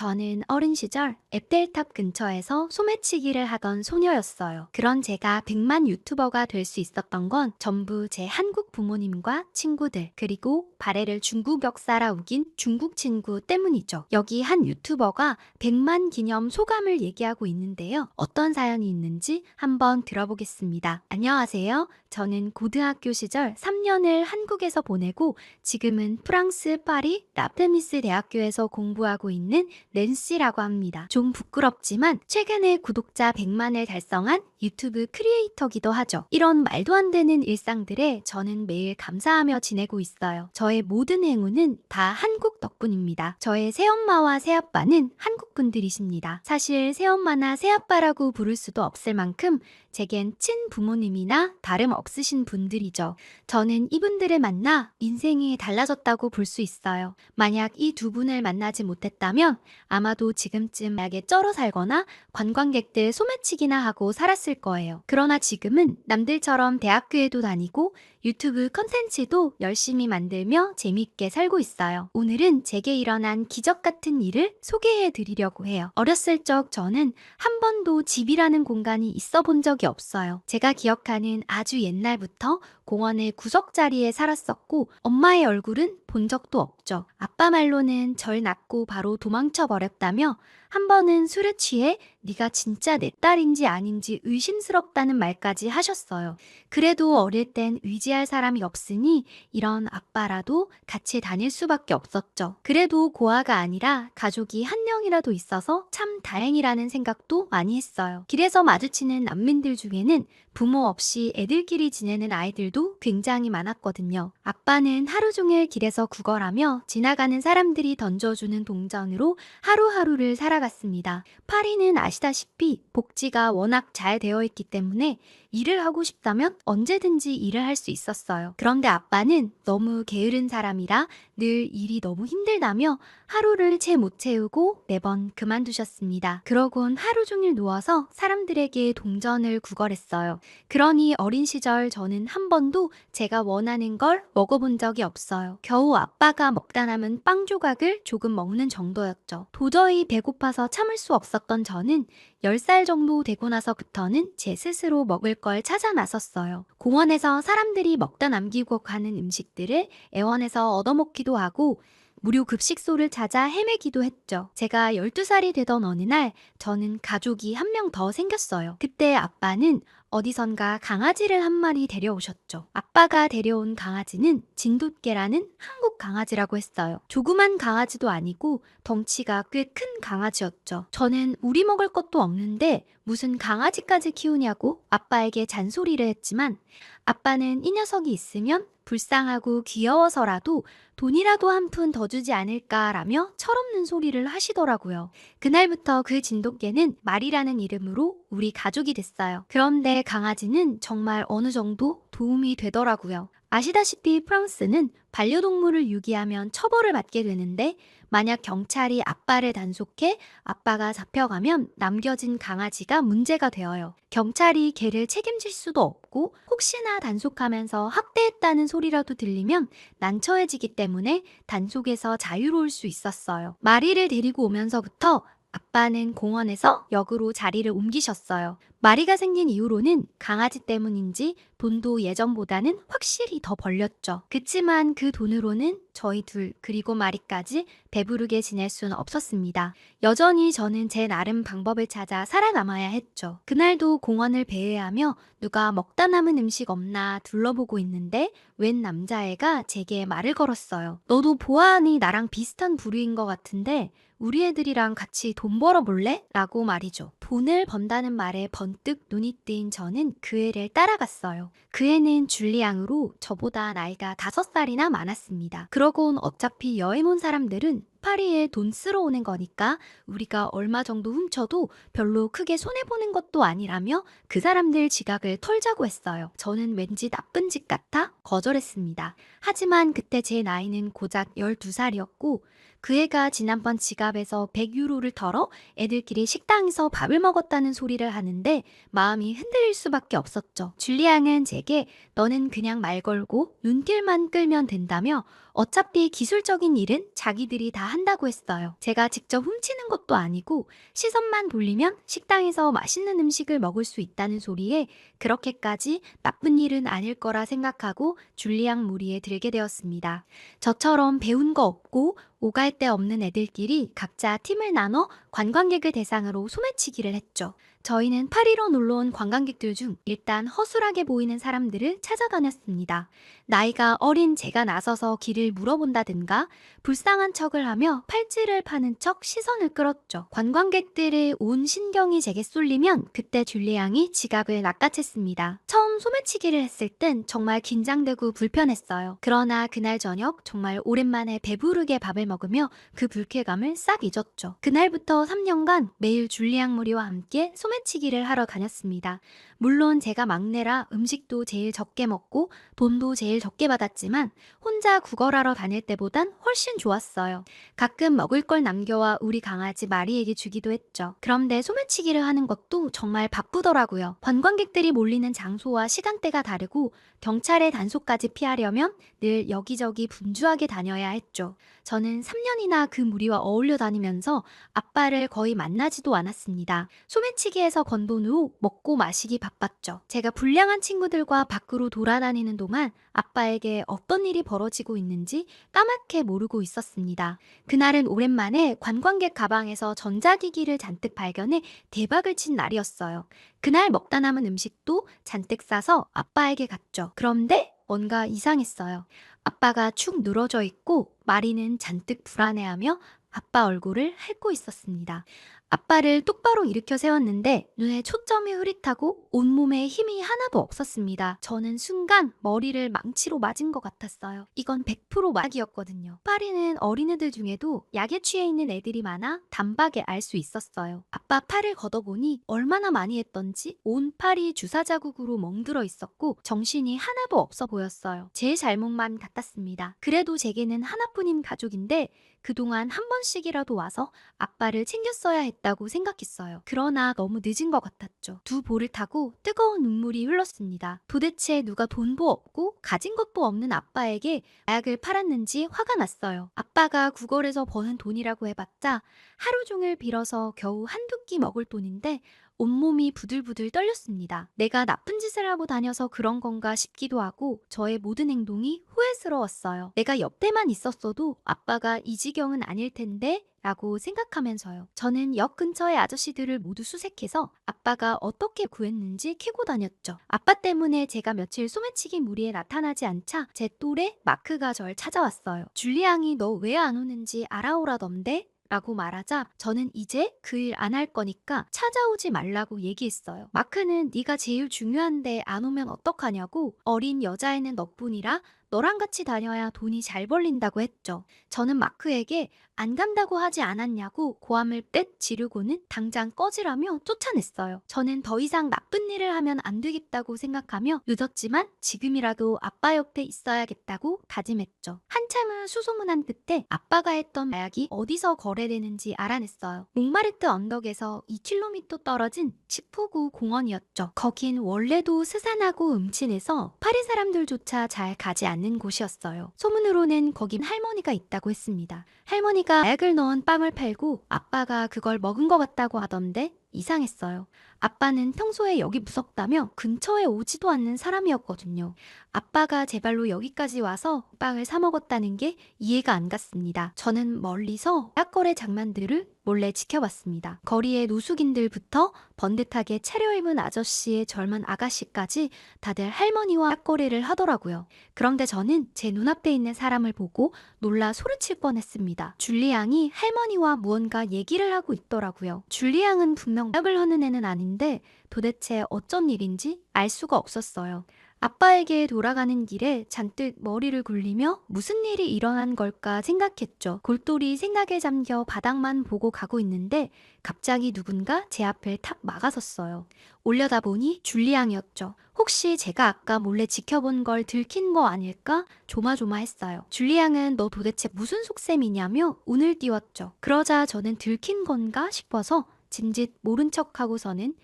저는 어린 시절 에펠탑 근처에서 소매치기를 하던 소녀였어요. 그런 제가 100만 유튜버가 될 수 있었던 건 전부 제 한국 부모님과 친구들, 그리고 발해를 중국 역사라 우긴 중국 친구 때문이죠. 여기 한 유튜버가 100만 기념 소감을 얘기하고 있는데요. 어떤 사연이 있는지 한번 들어보겠습니다. 안녕하세요. 저는 고등학교 시절 3년을 한국에서 보내고 지금은 프랑스 파리 라페미스 대학교에서 공부하고 있는 낸시라고 합니다. 좀 부끄럽지만 최근에 구독자 100만을 달성한 유튜브 크리에이터기도 하죠. 이런 말도 안 되는 일상들에 저는 매일 감사하며 지내고 있어요. 저의 모든 행운은 다 한국 덕분입니다. 저의 새엄마와 새아빠는 한국 분들이십니다. 사실 새엄마나 새아빠라고 부를 수도 없을 만큼 제겐 친부모님이나 다름없으신 분들이죠. 저는 이분들을 만나 인생이 달라졌다고 볼 수 있어요. 만약 이 두 분을 만나지 못했다면 아마도 지금쯤 약에 쩔어 살거나 관광객들 소매치기나 하고 살았을 거예요. 그러나 지금은 남들처럼 대학교에도 다니고 유튜브 컨텐츠도 열심히 만들며 재밌게 살고 있어요. 오늘은 제게 일어난 기적 같은 일을 소개해 드리려고 해요. 어렸을 적 저는 한 번도 집이라는 공간이 있어 본 적이 없어요. 제가 기억하는 아주 옛날부터 공원의 구석자리에 살았었고 엄마의 얼굴은 본 적도 없죠. 아빠 말로는 절 낳고 바로 도망쳐 버렸다며 한 번은 술에 취해 네가 진짜 내 딸인지 아닌지 의심스럽다는 말까지 하셨어요. 그래도 어릴 땐 의지할 사람이 없으니 이런 아빠라도 같이 다닐 수밖에 없었죠. 그래도 고아가 아니라 가족이 한 명이라도 있어서 참 다행이라는 생각도 많이 했어요. 길에서 마주치는 난민들 중에는 부모 없이 애들끼리 지내는 아이들도 굉장히 많았거든요. 아빠는 하루 종일 길에서 구걸하며 지나가는 사람들이 던져주는 동전으로 하루하루를 살아갔습니다. 파리는 아시다시피 복지가 워낙 잘 되어 있기 때문에 일을 하고 싶다면 언제든지 일을 할 수 있었어요. 그런데 아빠는 너무 게으른 사람이라 늘 일이 너무 힘들다며 하루를 채 못 채우고 매번 그만두셨습니다. 그러곤 하루 종일 누워서 사람들에게 동전을 구걸했어요. 그러니 어린 시절 저는 한 번도 제가 원하는 걸 먹어본 적이 없어요. 겨우 아빠가 먹다 남은 빵 조각을 조금 먹는 정도였죠. 도저히 배고파서 참을 수 없었던 저는 10살 정도 되고 나서부터는 제 스스로 먹을 걸 찾아 나섰어요. 공원에서 사람들이 먹다 남기고 가는 음식들을 애원해서 얻어먹기도 하고 무료 급식소를 찾아 헤매기도 했죠. 제가 12살이 되던 어느 날 저는 가족이 한 명 더 생겼어요. 그때 아빠는 어디선가 강아지를 한 마리 데려오셨죠. 아빠가 데려온 강아지는 진돗개라는 한국 강아지라고 했어요. 조그만 강아지도 아니고 덩치가 꽤 큰 강아지였죠. 저는 우리 먹을 것도 없는데 무슨 강아지까지 키우냐고 아빠에게 잔소리를 했지만 아빠는 이 녀석이 있으면 불쌍하고 귀여워서라도 돈이라도 한 푼 더 주지 않을까라며 철없는 소리를 하시더라고요. 그날부터 그 진돗개는 말이라는 이름으로 우리 가족이 됐어요. 그런데 강아지는 정말 어느 정도 도움이 되더라고요. 아시다시피 프랑스는 반려동물을 유기하면 처벌을 받게 되는데 만약 경찰이 아빠를 단속해 아빠가 잡혀가면 남겨진 강아지가 문제가 되어요. 경찰이 개를 책임질 수도 없고 혹시나 단속하면서 학대했다는 소리라도 들리면 난처해지기 때문에 단속에서 자유로울 수 있었어요. 마리를 데리고 오면서부터 아빠는 공원에서 역으로 자리를 옮기셨어요. 마리가 생긴 이후로는 강아지 때문인지 돈도 예전보다는 확실히 더 벌렸죠. 그치만 그 돈으로는 저희 둘 그리고 마리까지 배부르게 지낼 수는 없었습니다. 여전히 저는 제 나름 방법을 찾아 살아남아야 했죠. 그날도 공원을 배회하며 누가 먹다 남은 음식 없나 둘러보고 있는데 웬 남자애가 제게 말을 걸었어요. 너도 보아하니 나랑 비슷한 부류인 것 같은데 우리 애들이랑 같이 돈 벌어볼래? 라고 말이죠. 돈을 번다는 말에 번뜩 눈이 뜨인 저는 그 애를 따라갔어요. 그 애는 줄리앙으로 저보다 나이가 5살이나 많았습니다. 그러곤 어차피 여행 온 사람들은 파리에 돈 쓰러 오는 거니까 우리가 얼마 정도 훔쳐도 별로 크게 손해보는 것도 아니라며 그 사람들 지갑을 털자고 했어요. 저는 왠지 나쁜 짓 같아 거절했습니다. 하지만 그때 제 나이는 고작 12살이었고 그 애가 지난번 지갑에서 100유로를 털어 애들끼리 식당에서 밥을 먹었다는 소리를 하는데 마음이 흔들릴 수밖에 없었죠. 줄리앙은 제게 너는 그냥 말 걸고 눈길만 끌면 된다며 어차피 기술적인 일은 자기들이 다 한다고 했어요. 제가 직접 훔치는 것도 아니고 시선만 돌리면 식당에서 맛있는 음식을 먹을 수 있다는 소리에 그렇게까지 나쁜 일은 아닐 거라 생각하고 줄리앙 무리에 들게 되었습니다. 저처럼 배운 거 없고 오갈 데 없는 애들끼리 각자 팀을 나눠 관광객을 대상으로 소매치기를 했죠. 저희는 파리로 놀러온 관광객들 중 일단 허술하게 보이는 사람들을 찾아다녔습니다. 나이가 어린 제가 나서서 길을 물어본다든가 불쌍한 척을 하며 팔찌를 파는 척 시선을 끌었죠. 관광객들의 온 신경이 제게 쏠리면 그때 줄리앙이 지갑을 낚아챘습니다. 처음 소매치기를 했을 땐 정말 긴장되고 불편했어요. 그러나 그날 저녁 정말 오랜만에 배부르게 밥을 먹으며 그 불쾌감을 싹 잊었죠. 그날부터 3년간 매일 줄리앙 무리와 함께 소매치기를 하러 다녔습니다. 물론 제가 막내라 음식도 제일 적게 먹고 돈도 제일 적게 받았지만 혼자 구걸하러 다닐 때보단 훨씬 좋았어요. 가끔 먹을 걸 남겨와 우리 강아지 마리에게 주기도 했죠. 그런데 소매치기를 하는 것도 정말 바쁘더라고요. 관광객들이 몰리는 장소와 시간대가 다르고 경찰의 단속까지 피하려면 늘 여기저기 분주하게 다녀야 했죠. 저는 3년이나 그 무리와 어울려 다니면서 아빠를 거의 만나지도 않았습니다. 소매치기에서 건 돈으로 먹고 마시기 바빴죠. 제가 불량한 친구들과 밖으로 돌아다니는 동안 아빠에게 어떤 일이 벌어지고 있는지 까맣게 모르고 있었습니다. 그날은 오랜만에 관광객 가방에서 전자기기를 잔뜩 발견해 대박을 친 날이었어요. 그날 먹다 남은 음식도 잔뜩 싸서 아빠에게 갔죠. 그런데 뭔가 이상했어요. 아빠가 축 늘어져 있고 마리는 잔뜩 불안해하며 아빠 얼굴을 핥고 있었습니다. 아빠를 똑바로 일으켜 세웠는데 눈에 초점이 흐릿하고 온몸에 힘이 하나도 없었습니다. 저는 순간 머리를 망치로 맞은 것 같았어요. 이건 100% 마약이었거든요. 파리는 어린애들 중에도 약에 취해 있는 애들이 많아 단박에 알 수 있었어요. 아빠 팔을 걷어보니 얼마나 많이 했던지 온 팔이 주사 자국으로 멍들어 있었고 정신이 하나도 없어 보였어요. 제 잘못만 같았습니다. 그래도 제게는 하나뿐인 가족인데 그동안 한 번씩이라도 와서 아빠를 챙겼어야 했다고 생각했어요. 그러나 너무 늦은 것 같았죠. 두 볼을 타고 뜨거운 눈물이 흘렀습니다. 도대체 누가 돈도 없고 가진 것도 없는 아빠에게 마약을 팔았는지 화가 났어요. 아빠가 구걸에서 버는 돈이라고 해봤자 하루 종일 빌어서 겨우 한두 끼 먹을 돈인데 온몸이 부들부들 떨렸습니다. 내가 나쁜 짓을 하고 다녀서 그런 건가 싶기도 하고 저의 모든 행동이 후회스러웠어요. 내가 옆에만 있었어도 아빠가 이 지경은 아닐 텐데 라고 생각하면서요. 저는 역 근처의 아저씨들을 모두 수색해서 아빠가 어떻게 구했는지 캐고 다녔죠. 아빠 때문에 제가 며칠 소매치기 무리에 나타나지 않자 제 또래 마크가 절 찾아왔어요. 줄리앙이 너 왜 안 오는지 알아오라던데? 라고 말하자 저는 이제 그 일 안 할 거니까 찾아오지 말라고 얘기했어요. 마크는 네가 제일 중요한데 안 오면 어떡하냐고 어린 여자애는 너뿐이라 너랑 같이 다녀야 돈이 잘 벌린다고 했죠. 저는 마크에게 안 간다고 하지 않았냐고 고함을 떼 지르고는 당장 꺼지라며 쫓아냈어요. 저는 더 이상 나쁜 일을 하면 안 되겠다고 생각하며 늦었지만 지금이라도 아빠 옆에 있어야겠다고 다짐했죠. 한참을 수소문한 끝에 아빠가 했던 마약이 어디서 거래되는지 알아냈어요. 몽마르트 언덕에서 2km 떨어진 치포구 공원이었죠. 거긴 원래도 스산하고 음침해서 파리 사람들조차 잘 가지 않는 곳이었어요. 소문으로는 거긴 할머니가 있다고 했습니다. 할머니가 마약을 넣은 빵을 팔고 아빠가 그걸 먹은 것 같다고 하던데 이상했어요. 아빠는 평소에 여기 무섭다며 근처에 오지도 않는 사람이었거든요. 아빠가 제 발로 여기까지 와서 빵을 사 먹었다는 게 이해가 안 갔습니다. 저는 멀리서 약거래 장만들을 몰래 지켜봤습니다. 거리의 노숙인들부터 번듯하게 차려입은 아저씨의 젊은 아가씨까지 다들 할머니와 약거래를 하더라고요. 그런데 저는 제 눈앞에 있는 사람을 보고 놀라 소리칠 뻔했습니다. 줄리앙이 할머니와 무언가 얘기를 하고 있더라고요. 줄리앙은 분명 약을 하는 애는 아닌데 도대체 어쩐 일인지 알 수가 없었어요. 아빠에게 돌아가는 길에 잔뜩 머리를 굴리며 무슨 일이 일어난 걸까 생각했죠. 골똘히 생각에 잠겨 바닥만 보고 가고 있는데 갑자기 누군가 제 앞을 탁 막아섰어요. 올려다보니 줄리앙이었죠. 혹시 제가 아까 몰래 지켜본 걸 들킨 거 아닐까? 조마조마했어요. 줄리앙은 너 도대체 무슨 속셈이냐며 운을 띄웠죠. 그러자 저는 들킨 건가 싶어서 짐짓 모른 척하고서는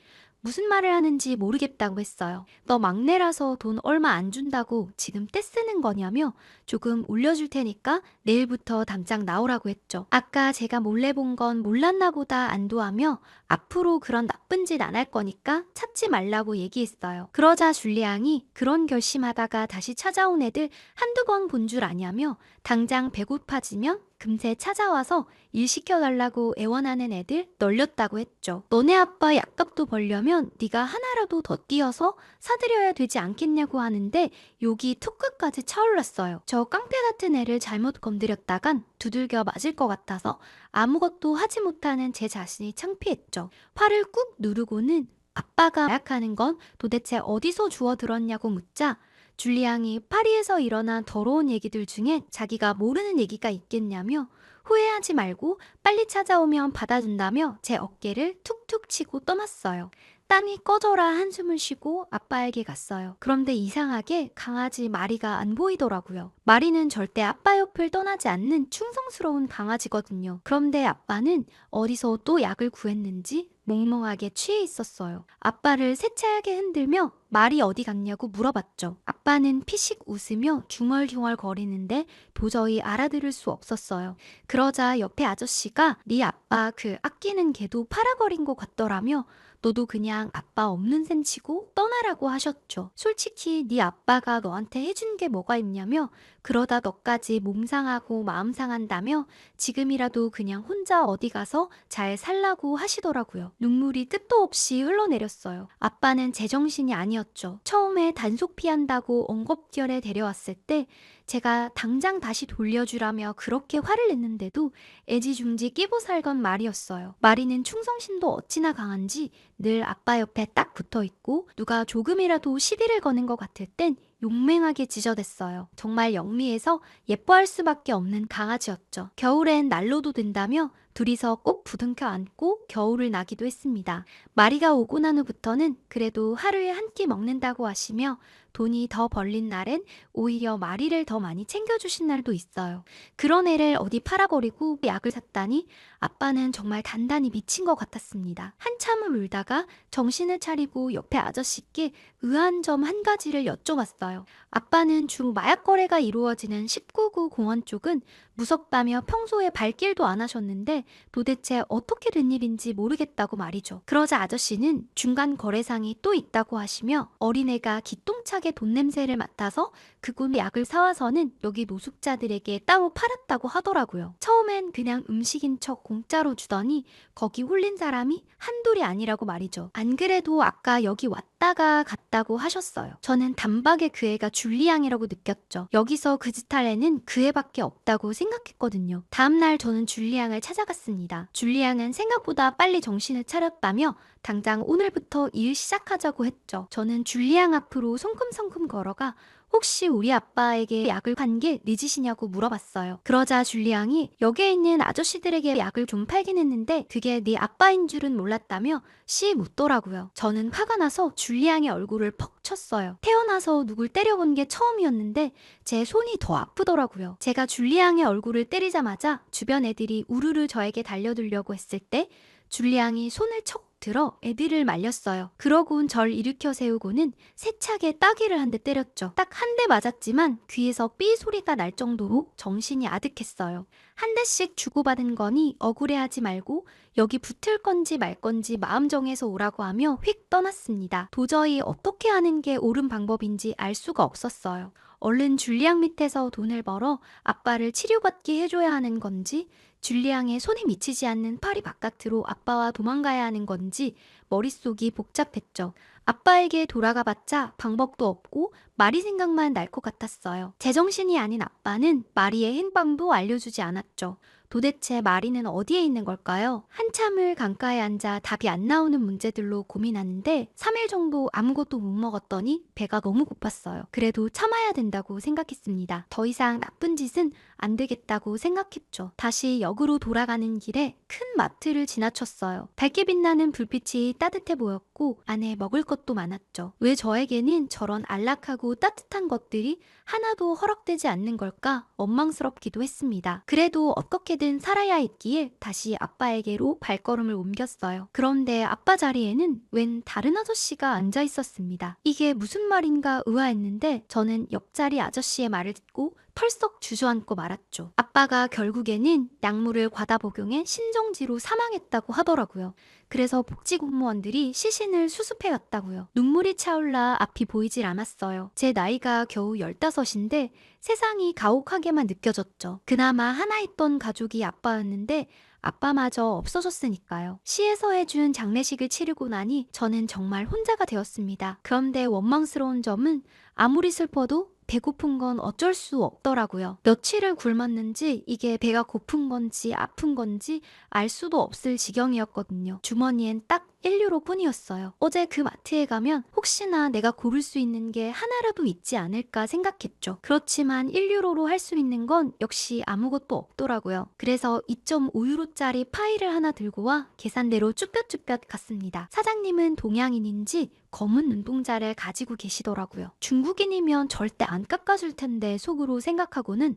무슨 말을 하는지 모르겠다고 했어요. 너 막내라서 돈 얼마 안 준다고 지금 떼쓰는 거냐며 조금 올려줄 테니까 내일부터 당장 나오라고 했죠. 아까 제가 몰래 본 건 몰랐나 보다 안도하며 앞으로 그런 나쁜 짓 안 할 거니까 찾지 말라고 얘기했어요. 그러자 줄리앙이 그런 결심하다가 다시 찾아온 애들 한두 번 본 줄 아냐며 당장 배고파지면 금세 찾아와서 일 시켜달라고 애원하는 애들 널렸다고 했죠. 너네 아빠 약값도 벌려면 네가 하나라도 더 띄어서 사드려야 되지 않겠냐고 하는데 욕이 툭끝까지 차올랐어요. 저 깡패 같은 애를 잘못 건드렸다간 두들겨 맞을 것 같아서 아무것도 하지 못하는 제 자신이 창피했죠. 화를 꾹 누르고는 아빠가 마약하는 건 도대체 어디서 주워 들었냐고 묻자 줄리앙이 파리에서 일어난 더러운 얘기들 중에 자기가 모르는 얘기가 있겠냐며 후회하지 말고 빨리 찾아오면 받아준다며 제 어깨를 툭툭 치고 떠났어요. 땀이 꺼져라 한숨을 쉬고 아빠에게 갔어요. 그런데 이상하게 강아지 마리가 안 보이더라고요. 마리는 절대 아빠 옆을 떠나지 않는 충성스러운 강아지거든요. 그런데 아빠는 어디서 또 약을 구했는지 몽롱하게 취해 있었어요. 아빠를 세차게 흔들며 말이 어디 갔냐고 물어봤죠. 아빠는 피식 웃으며 중얼중얼 거리는데 도저히 알아들을 수 없었어요. 그러자 옆에 아저씨가 네 아빠 그 아끼는 개도 팔아버린 것 같더라며 너도 그냥 아빠 없는 셈 치고 떠나라고 하셨죠. 솔직히 네 아빠가 너한테 해준 게 뭐가 있냐며 그러다 너까지 몸 상하고 마음 상한다며 지금이라도 그냥 혼자 어디 가서 잘 살라고 하시더라고요. 눈물이 끝도 없이 흘러내렸어요. 아빠는 제정신이 아니었죠. 처음에 단속 피한다고 엉겁결에 데려왔을 때 제가 당장 다시 돌려주라며 그렇게 화를 냈는데도 애지중지 끼고 살건 말이었어요. 마리는 충성심도 어찌나 강한지 늘 아빠 옆에 딱 붙어있고 누가 조금이라도 시비를 거는 것 같을 땐 용맹하게 지저댔어요. 정말 영리해서 예뻐할 수밖에 없는 강아지였죠. 겨울엔 난로도 든다며 둘이서 꼭 부둥켜 안고 겨울을 나기도 했습니다. 마리가 오고 난 후부터는 그래도 하루에 한 끼 먹는다고 하시며 돈이 더 벌린 날엔 오히려 마리를 더 많이 챙겨주신 날도 있어요. 그런 애를 어디 팔아버리고 약을 샀다니 아빠는 정말 단단히 미친 것 같았습니다. 한참을 울다가 정신을 차리고 옆에 아저씨께 의아한 점 한 가지를 여쭤봤어요. 아빠는 주 마약 거래가 이루어지는 19구 공원 쪽은 무섭다며 평소에 발길도 안 하셨는데 도대체 어떻게 된 일인지 모르겠다고 말이죠. 그러자 아저씨는 중간 거래상이 또 있다고 하시며 어린애가 기똥차게 돈 냄새를 맡아서 그곳 약을 사와서는 여기 노숙자들에게 따로 팔았다고 하더라고요. 처음엔 그냥 음식인 척 공짜로 주더니 거기 홀린 사람이 한둘이 아니라고 말이죠. 안 그래도 아까 여기 왔다가 갔다고 하셨어요. 저는 단박에 그 애가 줄리앙이라고 느꼈죠. 여기서 그 짓 할 애는 그 애밖에 없다고 생각했거든요. 다음날 저는 줄리앙을 찾아갔습니다. 줄리앙은 생각보다 빨리 정신을 차렸다며 당장 오늘부터 일 시작하자고 했죠. 저는 줄리앙 앞으로 성큼성큼 걸어가 혹시 우리 아빠에게 약을 판 게 늦으시냐고 물어봤어요. 그러자 줄리앙이 여기에 있는 아저씨들에게 약을 좀 팔긴 했는데 그게 네 아빠인 줄은 몰랐다며 씨 묻더라고요. 저는 화가 나서 줄리앙의 얼굴을 퍽 쳤어요. 태어나서 누굴 때려본 게 처음이었는데 제 손이 더 아프더라고요. 제가 줄리앙의 얼굴을 때리자마자 주변 애들이 우르르 저에게 달려들려고 했을 때 줄리앙이 손을 척 들어 애들을 말렸어요. 그러곤 절 일으켜 세우고는 세차게 따귀를 한 대 때렸죠. 딱 한 대 맞았지만 귀에서 삐 소리가 날 정도로 정신이 아득했어요. 한 대씩 주고받은 거니 억울해하지 말고 여기 붙을 건지 말 건지 마음 정해서 오라고 하며 휙 떠났습니다. 도저히 어떻게 하는 게 옳은 방법인지 알 수가 없었어요. 얼른 줄리앙 밑에서 돈을 벌어 아빠를 치료받게 해줘야 하는 건지 줄리앙의 손에 미치지 않는 파리 바깥으로 아빠와 도망가야 하는 건지 머릿속이 복잡했죠. 아빠에게 돌아가봤자 방법도 없고 마리 생각만 날 것 같았어요. 제정신이 아닌 아빠는 마리의 행방도 알려주지 않았죠. 도대체 마리는 어디에 있는 걸까요? 한참을 강가에 앉아 답이 안 나오는 문제들로 고민하는데 3일 정도 아무것도 못 먹었더니 배가 너무 고팠어요. 그래도 참아야 된다고 생각했습니다. 더 이상 나쁜 짓은 안 되겠다고 생각했죠. 다시 역으로 돌아가는 길에 큰 마트를 지나쳤어요. 밝게 빛나는 불빛이 따뜻해 보였고 안에 먹을 것도 많았죠. 왜 저에게는 저런 안락하고 따뜻한 것들이 하나도 허락되지 않는 걸까 원망스럽기도 했습니다. 그래도 어떻게든 살아야 했기에 다시 아빠에게로 발걸음을 옮겼어요. 그런데 아빠 자리에는 웬 다른 아저씨가 앉아 있었습니다. 이게 무슨 말인가 의아했는데 저는 옆자리 아저씨의 말을 듣고 털썩 주저앉고 말았죠. 아빠가 결국에는 약물을 과다 복용해 신정지로 사망했다고 하더라고요. 그래서 복지공무원들이 시신을 수습해 갔다고요. 눈물이 차올라 앞이 보이질 않았어요. 제 나이가 겨우 15인데 세상이 가혹하게만 느껴졌죠. 그나마 하나 있던 가족이 아빠였는데 아빠마저 없어졌으니까요. 시에서 해준 장례식을 치르고 나니 저는 정말 혼자가 되었습니다. 그런데 원망스러운 점은 아무리 슬퍼도 배고픈 건 어쩔 수 없더라고요. 며칠을 굶었는지 이게 배가 고픈 건지 아픈 건지 알 수도 없을 지경이었거든요. 주머니엔 딱 1유로 뿐이었어요. 어제 그 마트에 가면 혹시나 내가 고를 수 있는 게 하나라도 있지 않을까 생각했죠. 그렇지만 1유로로 할 수 있는 건 역시 아무것도 없더라고요. 그래서 2.5유로짜리 파이를 하나 들고 와 계산대로 쭈뼛쭈뼛 갔습니다. 사장님은 동양인인지 검은 눈동자를 가지고 계시더라고요. 중국인이면 절대 안 깎아줄 텐데 속으로 생각하고는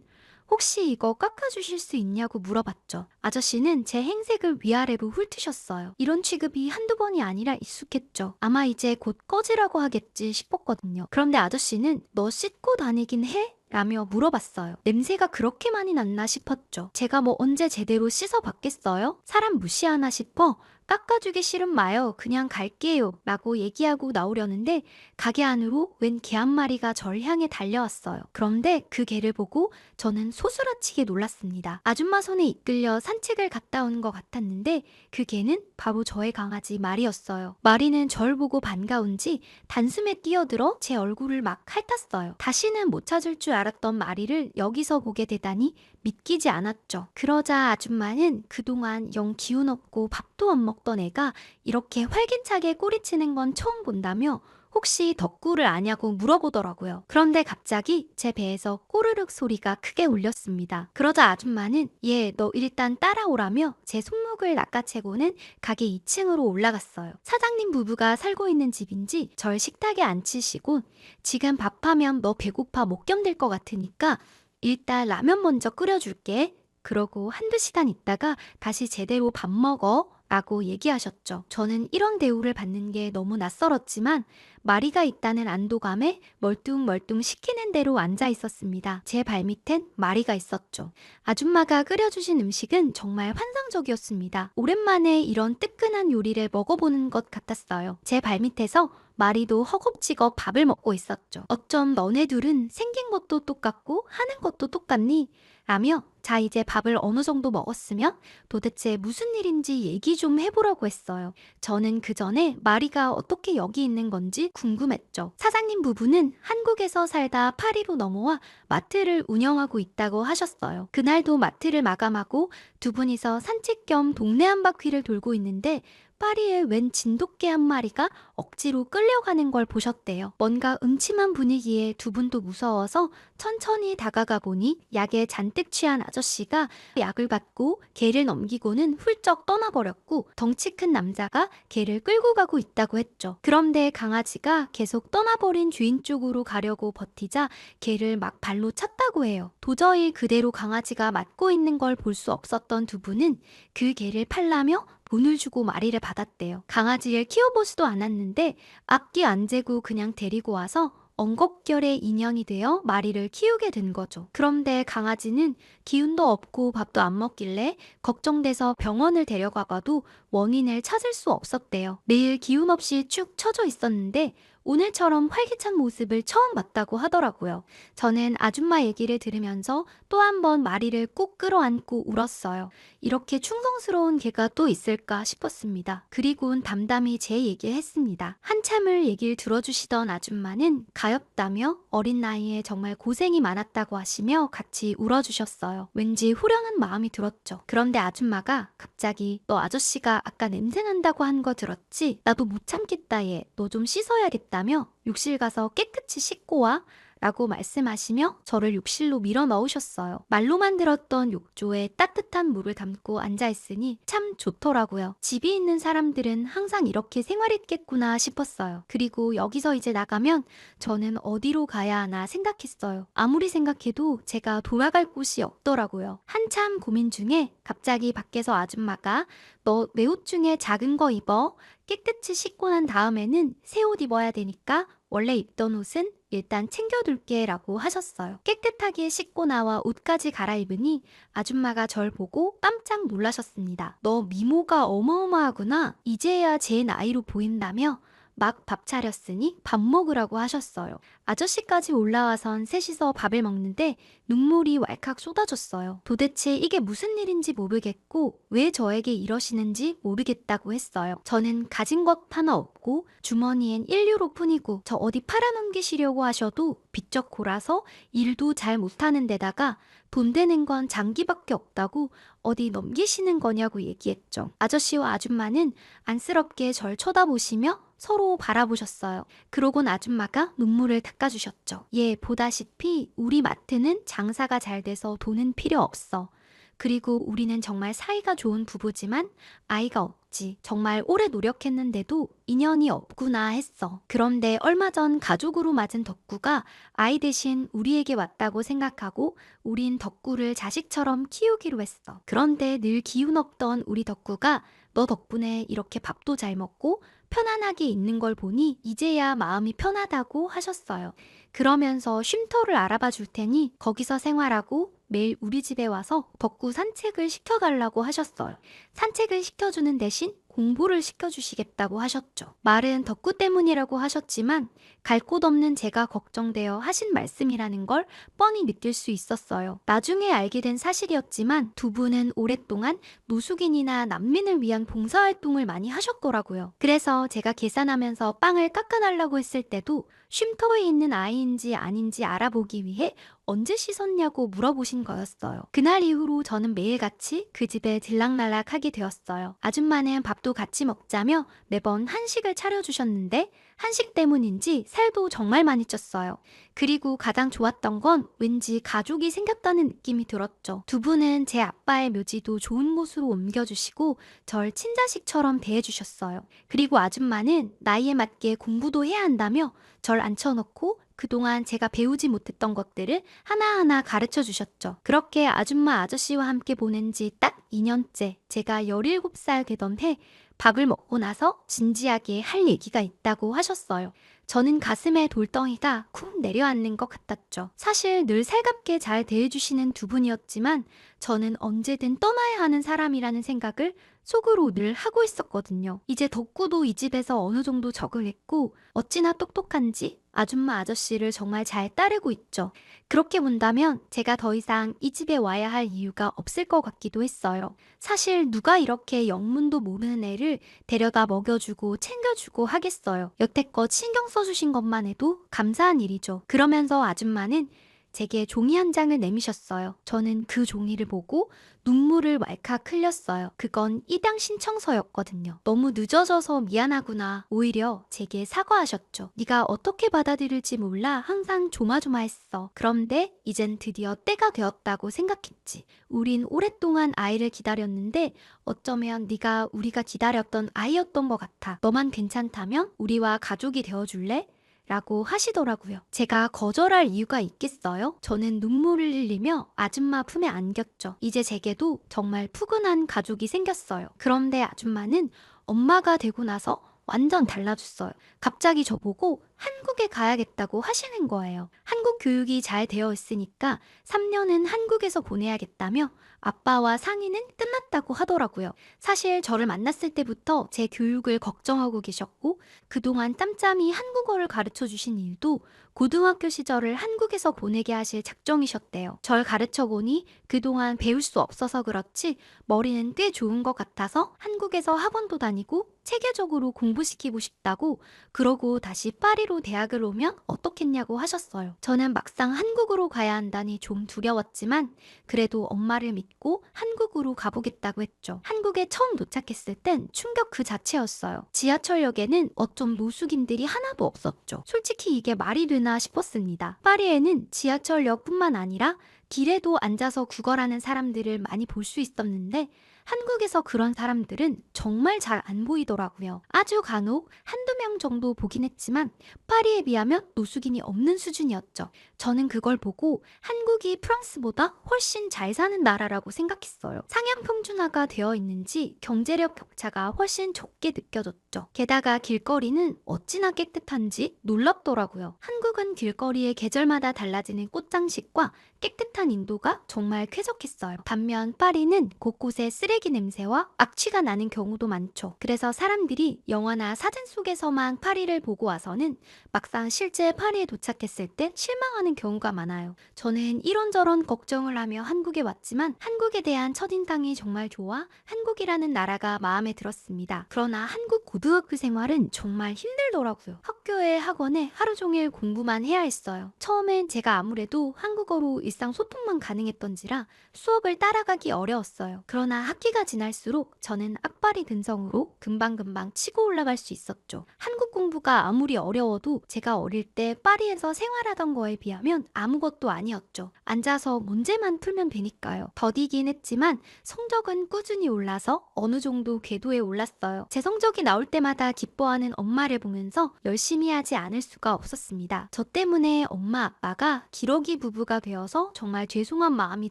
혹시 이거 깎아주실 수 있냐고 물어봤죠. 아저씨는 제 행색을 위아래로 훑으셨어요. 이런 취급이 한두 번이 아니라 익숙했죠. 아마 이제 곧 꺼지라고 하겠지 싶었거든요. 그런데 아저씨는 너 씻고 다니긴 해? 라며 물어봤어요. 냄새가 그렇게 많이 났나 싶었죠. 제가 뭐 언제 제대로 씻어봤겠어요? 사람 무시하나 싶어 깎아주기 싫음 마요. 그냥 갈게요. 라고 얘기하고 나오려는데 가게 안으로 웬 개 한 마리가 절 향해 달려왔어요. 그런데 그 개를 보고 저는 소스라치게 놀랐습니다. 아줌마 손에 이끌려 산책을 갔다 온 것 같았는데 그 개는 바로 저의 강아지 마리였어요. 마리는 절 보고 반가운지 단숨에 뛰어들어 제 얼굴을 막 핥았어요. 다시는 못 찾을 줄 알았던 마리를 여기서 보게 되다니 믿기지 않았죠. 그러자 아줌마는 그동안 영 기운 없고 밥도 안 먹던 애가 이렇게 활기차게 꼬리치는 건 처음 본다며 혹시 덕구를 아냐고 물어보더라고요. 그런데 갑자기 제 배에서 꼬르륵 소리가 크게 울렸습니다. 그러자 아줌마는 얘 너 일단 따라오라며 제 손목을 낚아채고는 가게 2층으로 올라갔어요. 사장님 부부가 살고 있는 집인지 절 식탁에 앉히시고 지금 밥하면 너 배고파 못 견딜 것 같으니까 일단 라면 먼저 끓여줄게. 그러고 한두 시간 있다가 다시 제대로 밥 먹어. 라고 얘기하셨죠. 저는 이런 대우를 받는 게 너무 낯설었지만 마리가 있다는 안도감에 멀뚱멀뚱 시키는 대로 앉아 있었습니다. 제 발밑엔 마리가 있었죠. 아줌마가 끓여주신 음식은 정말 환상적이었습니다. 오랜만에 이런 뜨끈한 요리를 먹어보는 것 같았어요. 제 발밑에서 마리도 허겁지겁 밥을 먹고 있었죠. 어쩜 너네 둘은 생긴 것도 똑같고 하는 것도 똑같니? 라며 자 이제 밥을 어느 정도 먹었으면 도대체 무슨 일인지 얘기 좀 해보라고 했어요. 저는 그 전에 마리가 어떻게 여기 있는 건지 궁금했죠. 사장님 부부는 한국에서 살다 파리로 넘어와 마트를 운영하고 있다고 하셨어요. 그날도 마트를 마감하고 두 분이서 산책 겸 동네 한 바퀴를 돌고 있는데 파리에 웬 진돗개 한 마리가 억지로 끌려가는 걸 보셨대요. 뭔가 음침한 분위기에 두 분도 무서워서 천천히 다가가 보니 약에 잔뜩 취한 아저씨가 약을 받고 개를 넘기고는 훌쩍 떠나버렸고 덩치 큰 남자가 개를 끌고 가고 있다고 했죠. 그런데 강아지가 계속 떠나버린 주인 쪽으로 가려고 버티자 개를 막 발로 찼다고 해요. 도저히 그대로 강아지가 맞고 있는 걸 볼 수 없었던 두 분은 그 개를 팔라며 돈을 주고 마리를 받았대요. 강아지를 키워보지도 않았는데 앞뒤 안 재고 그냥 데리고 와서 엉겁결의 인형이 되어 마리를 키우게 된 거죠. 그런데 강아지는 기운도 없고 밥도 안 먹길래 걱정돼서 병원을 데려가봐도 원인을 찾을 수 없었대요. 매일 기운 없이 축 처져 있었는데 오늘처럼 활기찬 모습을 처음 봤다고 하더라고요. 저는 아줌마 얘기를 들으면서 또 한 번 마리를 꼭 끌어안고 울었어요. 이렇게 충성스러운 개가 또 있을까 싶었습니다. 그리곤 담담히 제 얘기를 했습니다. 한참을 얘기를 들어주시던 아줌마는 가엾다며 어린 나이에 정말 고생이 많았다고 하시며 같이 울어주셨어요. 왠지 후련한 마음이 들었죠. 그런데 아줌마가 갑자기 너 아저씨가 아까 냄새난다고 한 거 들었지? 나도 못 참겠다 얘. 너 좀 씻어야겠다며 욕실 가서 깨끗이 씻고 와. 라고 말씀하시며 저를 욕실로 밀어 넣으셨어요. 말로만 들었던 욕조에 따뜻한 물을 담고 앉아있으니 참 좋더라고요. 집이 있는 사람들은 항상 이렇게 생활했겠구나 싶었어요. 그리고 여기서 이제 나가면 저는 어디로 가야 하나 생각했어요. 아무리 생각해도 제가 돌아갈 곳이 없더라고요. 한참 고민 중에 갑자기 밖에서 아줌마가 너 내 옷 중에 작은 거 입어. 깨끗이 씻고 난 다음에는 새 옷 입어야 되니까 원래 입던 옷은 일단 챙겨둘게 라고 하셨어요. 깨끗하게 씻고 나와 옷까지 갈아입으니 아줌마가 절 보고 깜짝 놀라셨습니다. 너 미모가 어마어마하구나. 이제야 제 나이로 보인다며 막 밥 차렸으니 밥 먹으라고 하셨어요. 아저씨까지 올라와선 셋이서 밥을 먹는데 눈물이 왈칵 쏟아졌어요. 도대체 이게 무슨 일인지 모르겠고 왜 저에게 이러시는지 모르겠다고 했어요. 저는 가진 것 하나 없고 주머니엔 1유로 뿐이고 저 어디 팔아넘기시려고 하셔도 비쩍 골아서 일도 잘 못하는 데다가 돈 되는 건 장기밖에 없다고 어디 넘기시는 거냐고 얘기했죠. 아저씨와 아줌마는 안쓰럽게 절 쳐다보시며 서로 바라보셨어요. 그러곤 아줌마가 눈물을 닦아주셨죠. 예, 보다시피 우리 마트는 장사가 잘 돼서 돈은 필요 없어. 그리고 우리는 정말 사이가 좋은 부부지만 아이가 없지. 정말 오래 노력했는데도 인연이 없구나 했어. 그런데 얼마 전 가족으로 맞은 덕구가 아이 대신 우리에게 왔다고 생각하고 우린 덕구를 자식처럼 키우기로 했어. 그런데 늘 기운 없던 우리 덕구가 너 덕분에 이렇게 밥도 잘 먹고 편안하게 있는 걸 보니 이제야 마음이 편하다고 하셨어요. 그러면서 쉼터를 알아봐 줄 테니 거기서 생활하고 매일 우리 집에 와서 덕구 산책을 시켜달라고 하셨어요. 산책을 시켜주는 대신 공부를 시켜주시겠다고 하셨죠. 말은 덕구 때문이라고 하셨지만 갈 곳 없는 제가 걱정되어 하신 말씀이라는 걸 뻔히 느낄 수 있었어요. 나중에 알게 된 사실이었지만 두 분은 오랫동안 노숙인이나 난민을 위한 봉사활동을 많이 하셨더라고요. 그래서 제가 계산하면서 빵을 깎아달라고 했을 때도 쉼터에 있는 아이인지 아닌지 알아보기 위해 언제 씻었냐고 물어보신 거였어요. 그날 이후로 저는 매일같이 그 집에 들락날락하게 되었어요. 아줌마는 밥도 같이 먹자며 매번 한식을 차려주셨는데 한식 때문인지 살도 정말 많이 쪘어요. 그리고 가장 좋았던 건 왠지 가족이 생겼다는 느낌이 들었죠. 두 분은 제 아빠의 묘지도 좋은 곳으로 옮겨주시고 절 친자식처럼 대해주셨어요. 그리고 아줌마는 나이에 맞게 공부도 해야 한다며 절 앉혀놓고 그동안 제가 배우지 못했던 것들을 하나하나 가르쳐 주셨죠. 그렇게 아줌마 아저씨와 함께 보낸 지 딱 2년째 제가 17살 되던 해 밥을 먹고 나서 진지하게 할 얘기가 있다고 하셨어요. 저는 가슴에 돌덩이가 쿵 내려앉는 것 같았죠. 사실 늘 살갑게 잘 대해주시는 두 분이었지만 저는 언제든 떠나야 하는 사람이라는 생각을 속으로 늘 하고 있었거든요. 이제 덕구도 이 집에서 어느 정도 적응했고 어찌나 똑똑한지 아줌마 아저씨를 정말 잘 따르고 있죠. 그렇게 본다면 제가 더 이상 이 집에 와야 할 이유가 없을 것 같기도 했어요. 사실 누가 이렇게 영문도 모르는 애를 데려다 먹여주고 챙겨주고 하겠어요. 여태껏 신경 써주신 것만 해도 감사한 일이죠. 그러면서 아줌마는 제게 종이 한 장을 내미셨어요. 저는 그 종이를 보고 눈물을 왈칵 흘렸어요. 그건 입양 신청서였거든요. 너무 늦어져서 미안하구나. 오히려 제게 사과하셨죠. 네가 어떻게 받아들일지 몰라 항상 조마조마했어. 그런데 이젠 드디어 때가 되었다고 생각했지. 우린 오랫동안 아이를 기다렸는데 어쩌면 네가 우리가 기다렸던 아이였던 것 같아. 너만 괜찮다면 우리와 가족이 되어줄래? 라고 하시더라고요. 제가 거절할 이유가 있겠어요? 저는 눈물을 흘리며 아줌마 품에 안겼죠. 이제 제게도 정말 푸근한 가족이 생겼어요. 그런데 아줌마는 엄마가 되고 나서 완전 달라졌어요. 갑자기 저보고 한국에 가야겠다고 하시는 거예요. 한국 교육이 잘 되어 있으니까 3년은 한국에서 보내야겠다며 아빠와 상의는 끝났다고 하더라고요. 사실 저를 만났을 때부터 제 교육을 걱정하고 계셨고 그동안 짬짬이 한국어를 가르쳐 주신 일도 고등학교 시절을 한국에서 보내게 하실 작정이셨대요. 절 가르쳐 보니 그동안 배울 수 없어서 그렇지 머리는 꽤 좋은 것 같아서 한국에서 학원도 다니고 체계적으로 공부시키고 싶다고 그러고 다시 파리로 대학을 오면 어떻겠냐고 하셨어요. 저는 막상 한국으로 가야 한다니 좀 두려웠지만 그래도 엄마를 믿고 한국으로 가보겠다고 했죠. 한국에 처음 도착했을 땐 충격 그 자체였어요. 지하철역에는 어쩜 노숙인들이 하나도 없었죠. 솔직히 이게 말이 되나 싶었습니다. 파리에는 지하철역뿐만 아니라 길에도 앉아서 구걸하는 사람들을 많이 볼 수 있었는데 한국에서 그런 사람들은 정말 잘 안 보이더라고요. 아주 간혹 한두 명 정도 보긴 했지만 파리에 비하면 노숙인이 없는 수준이었죠. 저는 그걸 보고 한국이 프랑스보다 훨씬 잘 사는 나라라고 생각했어요. 상향 평준화가 되어 있는지 경제력 격차가 훨씬 적게 느껴졌죠. 게다가 길거리는 어찌나 깨끗한지 놀랍더라고요. 한국은 길거리에 계절마다 달라지는 꽃장식과 깨끗한 인도가 정말 쾌적했어요. 반면 파리는 곳곳에 쓰레기 냄새와 악취가 나는 경우도 많죠. 그래서 사람들이 영화나 사진 속에서만 파리를 보고 와서는 막상 실제 파리에 도착했을 때 실망하는 경우가 많아요. 저는 이런저런 걱정을 하며 한국에 왔지만 한국에 대한 첫인상이 정말 좋아 한국이라는 나라가 마음에 들었습니다. 그러나 한국 고등학교 생활은 정말 힘들더라고요. 학교에 학원에 하루 종일 공부만 해야 했어요. 처음엔 제가 아무래도 한국어로 일상소통만 가능했던지라 수업을 따라가기 어려웠어요. 그러나 학기가 지날수록 저는 악바리 근성으로 금방금방 치고 올라갈 수 있었죠. 한국 공부가 아무리 어려워도 제가 어릴 때 파리에서 생활하던 거에 비하면 아무것도 아니었죠. 앉아서 문제만 풀면 되니까요. 더디긴 했지만 성적은 꾸준히 올라서 어느 정도 궤도에 올랐어요. 제 성적이 나올 때마다 기뻐하는 엄마를 보면서 열심히 하지 않을 수가 없었습니다. 저 때문에 엄마 아빠가 기러기 부부가 되어서 정말 죄송한 마음이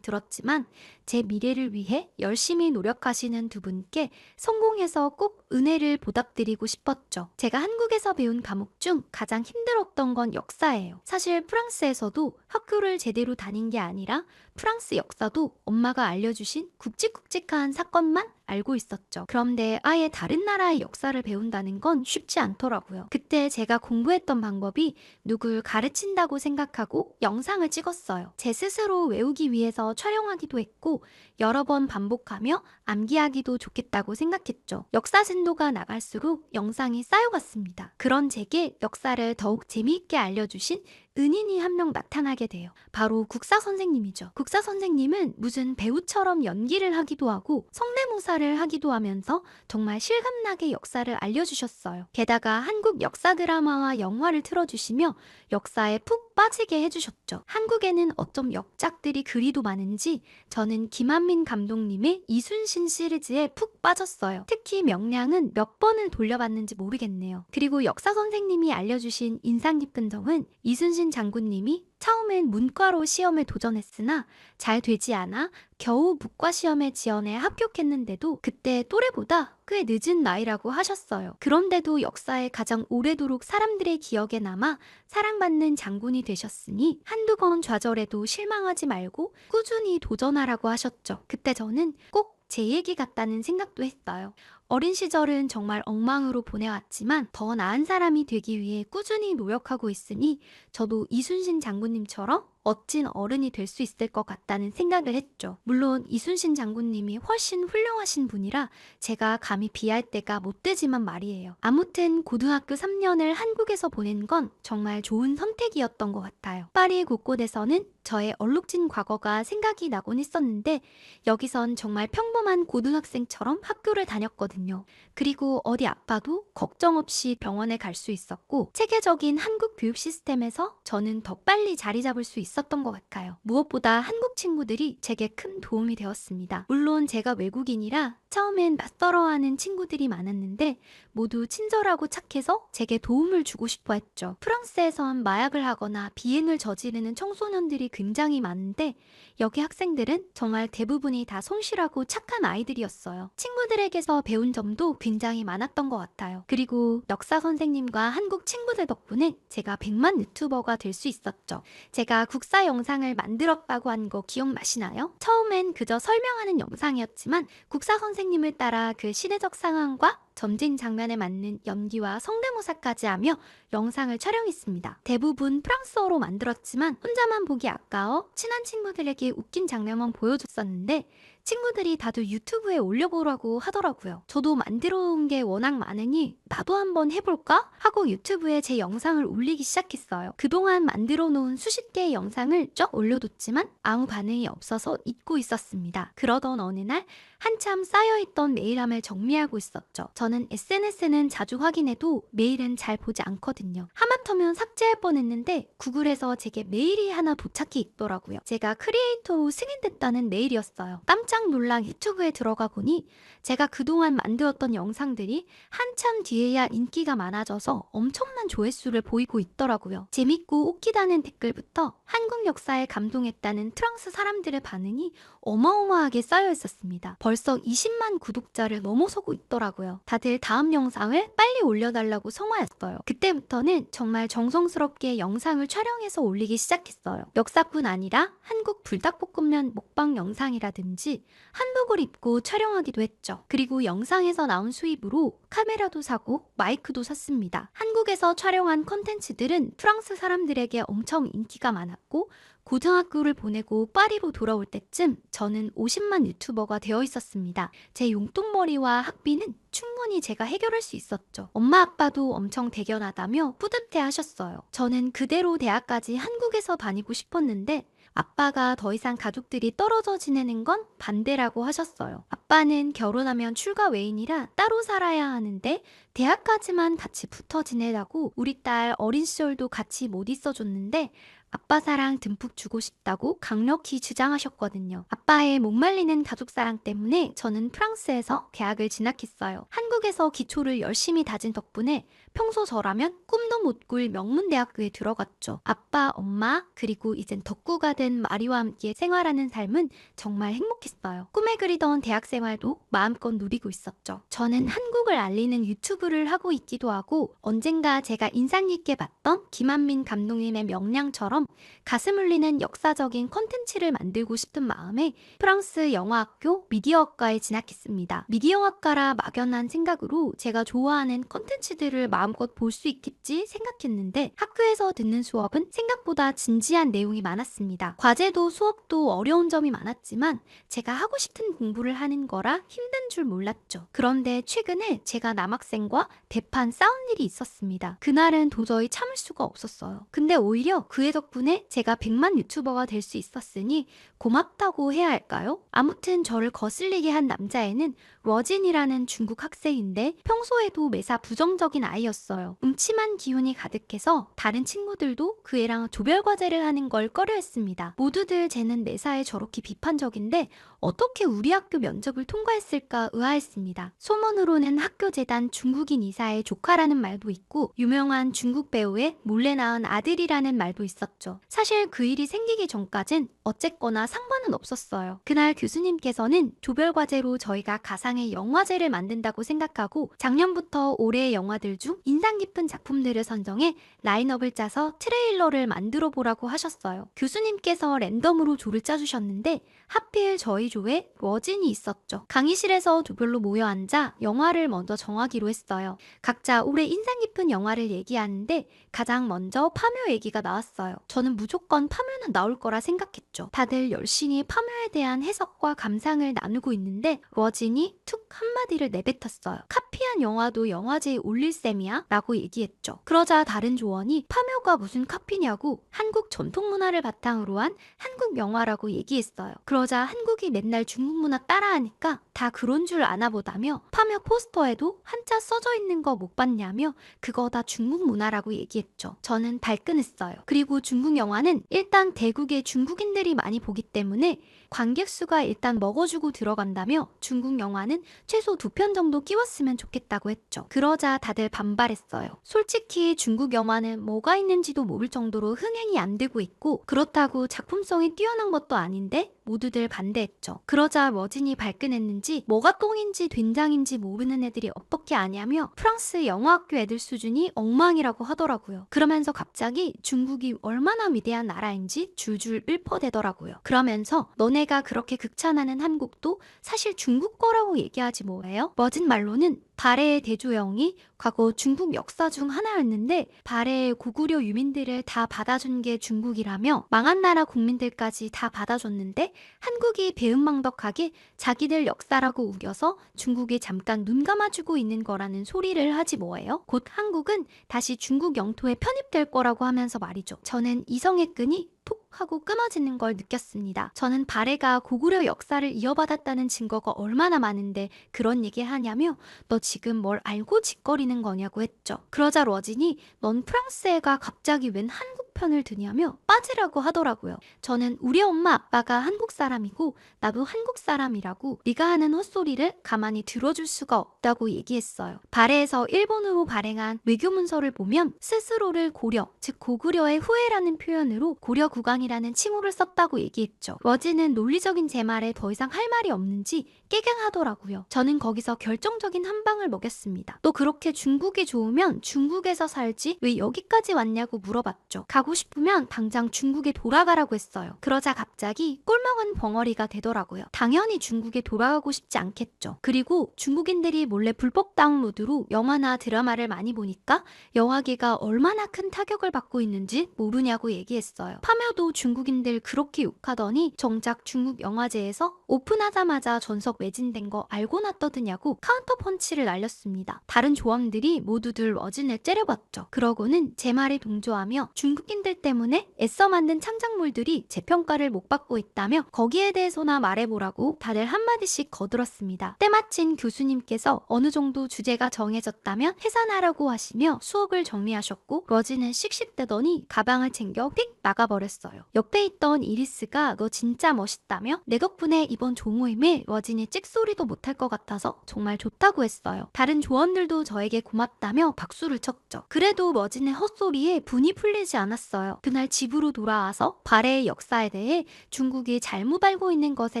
들었지만 제 미래를 위해 열심히 노력하시는 두 분께 성공해서 꼭 은혜를 보답드리고 싶었죠. 제가 한국에서 배운 과목 중 가장 힘들었던 건 역사예요. 사실 프랑스에서도 학교를 제대로 다닌 게 아니라 프랑스 역사도 엄마가 알려주신 굵직굵직한 사건만 알고 있었죠. 그런데 아예 다른 나라의 역사를 배운다는 건 쉽지 않더라고요. 그때 제가 공부했던 방법이 누굴 가르친다고 생각하고 영상을 찍었어요. 제 스스로 외우기 위해서 촬영하기도 했고 여러 번 반복하며 암기하기도 좋겠다고 생각했죠. 역사 진도가 나갈수록 영상이 쌓여갔습니다. 그런 제게 역사를 더욱 재미있게 알려주신 은인이 한 명 나타나게 돼요. 바로 국사 선생님이죠. 국사 선생님은 무슨 배우처럼 연기를 하기도 하고 성대모사를 하기도 하면서 정말 실감나게 역사를 알려주셨어요. 게다가 한국 역사 드라마와 영화를 틀어주시며 역사에 푹 빠지게 해주셨죠. 한국에는 어쩜 역작들이 그리도 많은지 저는 김한민 감독님의 이순신 시리즈에 푹 빠졌어요. 특히 명량은 몇 번을 돌려봤는지 모르겠네요. 그리고 역사 선생님이 알려주신 인상 깊은 점은 이순신 장군님이 처음엔 문과로 시험에 도전했으나 잘 되지 않아 겨우 문과 시험에 지원해 합격했는데도 그때 또래보다 꽤 늦은 나이라고 하셨어요. 그런데도 역사에 가장 오래도록 사람들의 기억에 남아 사랑받는 장군이 되셨으니 한두 번 좌절해도 실망하지 말고 꾸준히 도전하라고 하셨죠. 그때 저는 꼭 제 얘기 같다는 생각도 했어요. 어린 시절은 정말 엉망으로 보내왔지만 더 나은 사람이 되기 위해 꾸준히 노력하고 있으니 저도 이순신 장군님처럼 멋진 어른이 될 수 있을 것 같다는 생각을 했죠. 물론 이순신 장군님이 훨씬 훌륭하신 분이라 제가 감히 비할 때가 못 되지만 말이에요. 아무튼 고등학교 3년을 한국에서 보낸 건 정말 좋은 선택이었던 것 같아요. 파리 곳곳에서는 저의 얼룩진 과거가 생각이 나곤 했었는데 여기선 정말 평범한 고등학생처럼 학교를 다녔거든요. 그리고 어디 아파도 걱정 없이 병원에 갈 수 있었고 체계적인 한국 교육 시스템에서 저는 더 빨리 자리 잡을 수 있었던 것 같아요. 무엇보다 한국 친구들이 제게 큰 도움이 되었습니다. 물론 제가 외국인이라 처음엔 낯설어하는 친구들이 많았는데 모두 친절하고 착해서 제게 도움을 주고 싶어 했죠. 프랑스에선 마약을 하거나 비행을 저지르는 청소년들이 굉장히 많은데 여기 학생들은 정말 대부분이 다 성실하고 착한 아이들이었어요. 친구들에게서 배운 점도 굉장히 많았던 것 같아요. 그리고 역사 선생님과 한국 친구들 덕분에 제가 100만 유튜버가 될 수 있었죠. 제가 국사 영상을 만들었다고 한 거 기억나시나요? 처음엔 그저 설명하는 영상이었지만 국사 선생님을 따라 그 시대적 상황과 전쟁 장면에 맞는 연기와 성대모사까지 하며 영상을 촬영했습니다. 대부분 프랑스어로 만들었지만 혼자만 보기 아까워 친한 친구들에게 웃긴 장면만 보여줬었는데 친구들이 다들 유튜브에 올려보라고 하더라고요. 저도 만들어 온 게 워낙 많으니 나도 한번 해볼까? 하고 유튜브에 제 영상을 올리기 시작했어요. 그동안 만들어 놓은 수십 개의 영상을 쭉 올려뒀지만 아무 반응이 없어서 잊고 있었습니다. 그러던 어느 날 한참 쌓여있던 메일함을 정리하고 있었죠. 저는 SNS는 자주 확인해도 메일은 잘 보지 않거든요. 하마터면 삭제할 뻔했는데 구글에서 제게 메일이 하나 도착해 있더라고요. 제가 크리에이터로 승인됐다는 메일이었어요. 깜짝 놀라 유튜브에 들어가 보니 제가 그동안 만들었던 영상들이 한참 뒤에야 인기가 많아져서 엄청난 조회수를 보이고 있더라고요. 재밌고 웃기다는 댓글부터 한국 역사에 감동했다는 프랑스 사람들의 반응이 어마어마하게 쌓여 있었습니다. 벌써 20만 구독자를 넘어서고 있더라고요. 다들 다음 영상을 빨리 올려달라고 성화했어요. 그때부터는 정말 정성스럽게 영상을 촬영해서 올리기 시작했어요. 역사뿐 아니라 한국 불닭볶음면 먹방 영상이라든지 한복을 입고 촬영하기도 했죠. 그리고 영상에서 나온 수입으로 카메라도 사고 마이크도 샀습니다. 한국에서 촬영한 컨텐츠들은 프랑스 사람들에게 엄청 인기가 많았고 고등학교를 보내고 파리로 돌아올 때쯤 저는 50만 유튜버가 되어 있었습니다. 제 용돈벌이와 학비는 충분히 제가 해결할 수 있었죠. 엄마 아빠도 엄청 대견하다며 뿌듯해 하셨어요. 저는 그대로 대학까지 한국에서 다니고 싶었는데 아빠가 더 이상 가족들이 떨어져 지내는 건 반대라고 하셨어요. 아빠는 결혼하면 출가 외인이라 따로 살아야 하는데 대학까지만 같이 붙어 지내라고 우리 딸 어린 시절도 같이 못 있어줬는데 아빠 사랑 듬뿍 주고 싶다고 강력히 주장하셨거든요. 아빠의 목말리는 가족 사랑 때문에 저는 프랑스에서 대학을 진학했어요. 한국에서 기초를 열심히 다진 덕분에 평소 저라면 꿈도 못 꿀 명문대학교에 들어갔죠. 아빠, 엄마, 그리고 이젠 덕구가 된 마리와 함께 생활하는 삶은 정말 행복했어요. 꿈에 그리던 대학 생활도 마음껏 누리고 있었죠. 저는 한국을 알리는 유튜브를 하고 있기도 하고 언젠가 제가 인상 깊게 봤던 김한민 감독님의 명량처럼 가슴 울리는 역사적인 콘텐츠를 만들고 싶은 마음에 프랑스 영화학교 미디어학과에 진학했습니다. 미디어학과라 막연한 생각으로 제가 좋아하는 콘텐츠들을 마음껏 볼 수 있겠지 생각했는데 학교에서 듣는 수업은 생각보다 진지한 내용이 많았습니다. 과제도 수업도 어려운 점이 많았지만 제가 하고 싶은 공부를 하는 거라 힘든 줄 몰랐죠. 그런데 최근에 제가 남학생과 대판 싸운 일이 있었습니다. 그날은 도저히 참을 수가 없었어요. 근데 오히려 그의 덕분에 제가 100만 유튜버가 될 수 있었으니 고맙다고 해야 할까요? 아무튼 저를 거슬리게 한 남자애는 러진이라는 중국 학생인데 평소에도 매사 부정적인 아이였어요. 음침한 기운이 가득해서 다른 친구들도 그 애랑 조별과제를 하는 걸 꺼려했습니다. 모두들 쟤는 매사에 저렇게 비판적인데 어떻게 우리 학교 면접을 통과했을까 의아했습니다. 소문으로는 학교 재단 중국인 이사의 조카라는 말도 있고 유명한 중국 배우의 몰래 낳은 아들이라는 말도 있었죠. 사실 그 일이 생기기 전까진 어쨌거나 상관은 없었어요. 그날 교수님께서는 조별과제로 저희가 가상의 영화제를 만든다고 생각하고 작년부터 올해의 영화들 중 인상 깊은 작품들을 선정해 라인업을 짜서 트레일러를 만들어 보라고 하셨어요. 교수님께서 랜덤으로 조를 짜주셨는데 하필 저희 조에 러진이 있었죠. 강의실에서 조별로 모여 앉아 영화를 먼저 정하기로 했어요. 각자 올해 인상 깊은 영화를 얘기하는데 가장 먼저 파묘 얘기가 나왔어요. 저는 무조건 파묘는 나올 거라 생각했죠. 다들 열심히 파묘에 대한 해석과 감상을 나누고 있는데 러진이 툭 한마디를 내뱉었어요. 카피한 영화도 영화제에 올릴 셈이야? 라고 얘기했죠. 그러자 다른 조원이 파묘가 무슨 카피냐고 한국 전통문화를 바탕으로 한 한국 영화라고 얘기했어요. 그러자 한국이 맨날 중국 문화 따라하니까 다 그런 줄 아나 보다며 파묘 포스터에도 한자 써져 있는 거 못 봤냐며 그거 다 중국 문화라고 얘기했죠. 저는 발끈했어요. 그리고 중국 영화는 일단 대국의 중국인들이 많이 보기 때문에 관객 수가 일단 먹어주고 들어간다며 중국 영화는 최소 2편 정도 끼웠으면 좋겠다고 했죠. 그러자 다들 반발했어요. 솔직히 중국 영화는 뭐가 있는지도 모를 정도로 흥행이 안 되고 있고 그렇다고 작품성이 뛰어난 것도 아닌데 모두들 반대했죠. 그러자 머진이 발끈했는지 뭐가 똥인지 된장인지 모르는 애들이 어떻게 아냐며 프랑스 영화학교 애들 수준이 엉망이라고 하더라고요. 그러면서 갑자기 중국이 얼마나 위대한 나라인지 줄줄 읊어대더라고요. 그러면서 너네가 그렇게 극찬하는 한국도 사실 중국 거라고 얘기하지 뭐예요? 머진 말로는 발해의 대조영이 과거 중국 역사 중 하나였는데 발해의 고구려 유민들을 다 받아준 게 중국이라며 망한 나라 국민들까지 다 받아줬는데 한국이 배은망덕하게 자기들 역사라고 우겨서 중국에 잠깐 눈 감아주고 있는 거라는 소리를 하지 뭐예요? 곧 한국은 다시 중국 영토에 편입될 거라고 하면서 말이죠. 저는 이성의 끈이 톡 하고 끊어지는 걸 느꼈습니다. 저는 발해가 고구려 역사를 이어받았다는 증거가 얼마나 많은데 그런 얘기 하냐며 너 지금 뭘 알고 짓거리는 거냐고 했죠. 그러자 러진이 넌 프랑스 애가 갑자기 웬 한국 편을 드냐며 빠지라고 하더라고요. 저는 우리 엄마 아빠가 한국 사람이고 나도 한국 사람이라고 네가 하는 헛소리를 가만히 들어줄 수가 없다고 얘기했어요. 발해에서 일본으로 발행한 외교 문서를 보면 스스로를 고려, 즉 고구려의 후예라는 표현으로 고려 국왕이라는 칭호를 썼다고 얘기했죠. 러진은 논리적인 제 말에 더 이상 할 말이 없는지 깨갱하더라고요. 저는 거기서 결정적인 한 방을 먹였습니다. 또 그렇게 중국이 좋으면 중국에서 살지 왜 여기까지 왔냐고 물어봤죠. 가고 싶으면 당장 중국에 돌아가라고 했어요. 그러자 갑자기 꿀먹은 벙어리가 되더라고요. 당연히 중국에 돌아가고 싶지 않겠죠. 그리고 중국인들이 몰래 불법 다운로드로 영화나 드라마를 많이 보니까 영화계가 얼마나 큰 타격을 받고 있는지 모르냐고 얘기했어요. 파묘도 중국인들 그렇게 욕하더니 정작 중국 영화제에서 오픈하자마자 전석 매진된 거 알고 났더느냐고 카운터 펀치를 날렸습니다. 다른 조원들이 모두들 러진을 째려봤죠. 그러고는 제 말에 동조하며 중국인들 때문에 애써 만든 창작물들이 재평가를 못 받고 있다며 거기에 대해서나 말해보라고 다들 한마디씩 거들었습니다. 때마침 교수님께서 어느 정도 주제가 정해졌다면 해산하라고 하시며 수업을 정리하셨고 러진은 씩씩대더니 가방을 챙겨 휙 나가버렸어요. 옆에 있던 이리스가 너 진짜 멋있다며 내 덕분에 이번 조모임에 러진이 찍소리도 못할 것 같아서 정말 좋다고 했어요. 다른 조원들도 저에게 고맙다며 박수를 쳤죠. 그래도 러진의 헛소리에 분이 풀리지 않았어요. 그날 집으로 돌아와서 발해의 역사에 대해 중국이 잘못 알고 있는 것에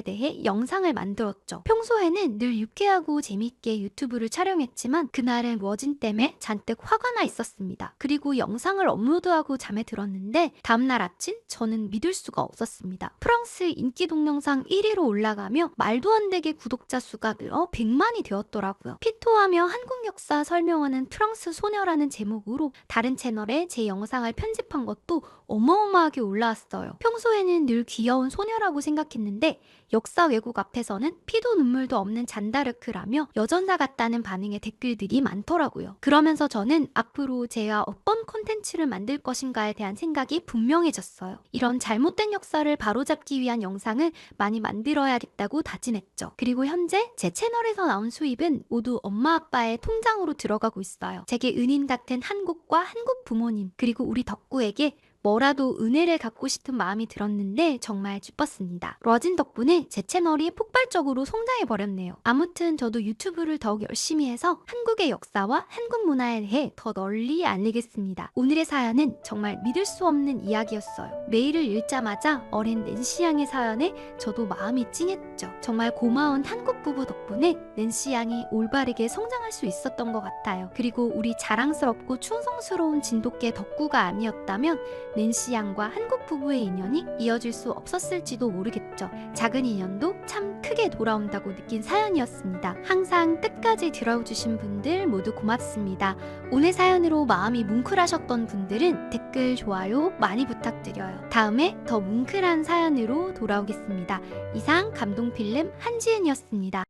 대해 영상을 만들었죠. 평소에는 늘 유쾌하고 재밌게 유튜브를 촬영했지만 그날은 러진 때문에 잔뜩 화가 나 있었습니다. 그리고 영상을 업로드하고 잠에 들었는데 다음날 아침 저는 믿을 수가 없었습니다. 프랑스 인기 동영상 1위로 올라가며 말도 안 되게 구독자 수가 늘어 100만이 되었더라고요. 피토하며 한국 역사 설명하는 프랑스 소녀라는 제목으로 다른 채널에 제 영상을 편집한 것도 어마어마하게 올라왔어요. 평소에는 늘 귀여운 소녀라고 생각했는데 역사 왜곡 앞에서는 피도 눈물도 없는 잔다르크라며 여전사 같다는 반응의 댓글들이 많더라고요. 그러면서 저는 앞으로 제가 어떤 콘텐츠를 만들 것인가에 대한 생각이 분명해졌어요. 이런 잘못된 역사를 바로잡기 위한 영상을 많이 만들어야겠다고 다짐했죠. 그리고 현재 제 채널에서 나온 수입은 모두 엄마 아빠의 통장으로 들어가고 있어요. 제게 은인 같은 한국과 한국 부모님 그리고 우리 덕구에게 뭐라도 은혜를 갚고 싶은 마음이 들었는데 정말 기뻤습니다. 러진 덕분에 제 채널이 폭발적으로 성장해버렸네요. 아무튼 저도 유튜브를 더욱 열심히 해서 한국의 역사와 한국 문화에 대해 더 널리 알리겠습니다. 오늘의 사연은 정말 믿을 수 없는 이야기였어요. 메일을 읽자마자 어린 낸시 양의 사연에 저도 마음이 찡했죠. 정말 고마운 한국 부부 덕분에 낸시 양이 올바르게 성장할 수 있었던 것 같아요. 그리고 우리 자랑스럽고 충성스러운 진돗개 덕구가 아니었다면 낸시 양과 한국 부부의 인연이 이어질 수 없었을지도 모르겠죠. 작은 인연도 참 크게 돌아온다고 느낀 사연이었습니다. 항상 끝까지 들어주신 분들 모두 고맙습니다. 오늘 사연으로 마음이 뭉클하셨던 분들은 댓글, 좋아요 많이 부탁드려요. 다음에 더 뭉클한 사연으로 돌아오겠습니다. 이상 감동필름 한지은이었습니다.